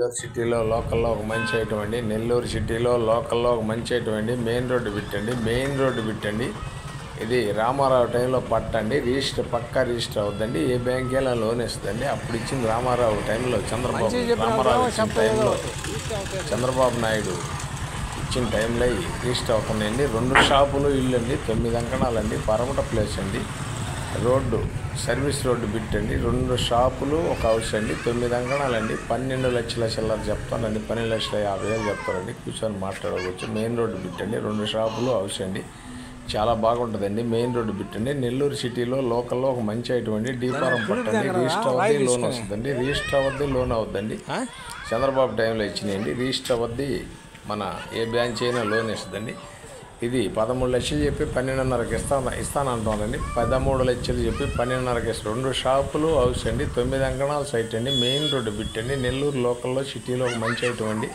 నెల్లూరు సిటీలో లోకల్లో ఒక మంచి ఐటమ్ అండి. నెల్లూరు సిటీలో లోకల్లో ఒక మంచి ఐటమ్ అండి. మెయిన్ రోడ్డు బిట్టండి. ఇది రామారావు టైంలో పట్టండి. రిజిస్టర్ పక్కా రిజిస్టర్ అవుద్దండి. ఏ బ్యాంక్ అయినా లోన్ ఇస్తుందండి. అప్పుడు ఇచ్చింది రామారావు టైంలో, చంద్రబాబు నాయుడు ఇచ్చిన టైంలో రిజిస్టర్ అవుతున్నాయండి. 2 షాపులు ఇల్లు అండి, 9 అంకణాలండి, పరమట ప్లేస్ అండి. రోడ్డు సర్వీస్ రోడ్డు బిట్టండి. 2 షాపులు ఒక హౌస్ అండి, 9 అంకణాలండి. 12 లక్షల చిల్లర చెప్తానండి, 12,50,000 చెప్తారండి. కూర్చొని మాట్లాడవచ్చు. మెయిన్ రోడ్డు బిట్టండి. 2 షాపులు హౌస్ అండి. చాలా బాగుంటుందండి. మెయిన్ రోడ్డు బిట్టండి. నెల్లూరు సిటీలో లోకల్లో ఒక మంచి ఐటమ్ అండి. డీపారం పట్టండి. రిజిస్టర్ అవద్ది, లోన్ వస్తుందండి. రిజిస్టర్ అవద్ది, లోన్ అవుద్దండి. చంద్రబాబు టైంలో ఇచ్చినాయండి. రిజిస్టర్ అవద్ది, మన ఏ బ్యాంక్ అయినా లోన్ ఇస్తుందండి. ఇది 13 లక్షలు చెప్పి 12.5కి ఇస్తానంటున్నారండి. 13 లక్షలు చెప్పి 12.5కి ఇస్తారు. 2 షాపులు హౌస్ అండి, 9 అంకణాల సైట్ అండి. మెయిన్ రోడ్డు బిట్టండి. నెల్లూరు లోకల్లో సిటీలో ఒక మంచి ఐటమ్ అండి.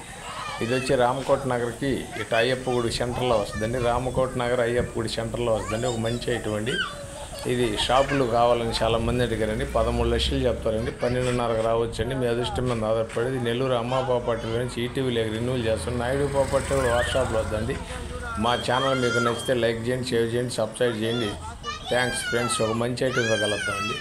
ఇది వచ్చి రామకోట నగర్కి ఇటు అయ్యప్పగుడి సెంటర్లో వస్తుందండి. రామకోట నగర్ అయ్యప్పగుడి సెంటర్లో వస్తుందండి. ఒక మంచి ఐటమ్ అండి. ఇది షాపులు కావాలని చాలామంది అడిగారండి. 13 లక్షలు చెప్తారండి. 12.5కి రావచ్చండి. మీ అదృష్టం మీద ఆధారపడేది. నెల్లూరు అమ్మ ప్రాపర్టీల నుంచి ఈటీవీ రెన్యూల్ చేస్తాం. నాయుడు ప్రాపర్టీ వాట్సాప్లో వద్దండి. మా ఛానల్ మీకు నచ్చితే లైక్ చేయండి, షేర్ చేయండి, సబ్స్క్రైబ్ చేయండి. Thanks friends. ఒక మంచి ఐటమ్ కలుగుతామండి.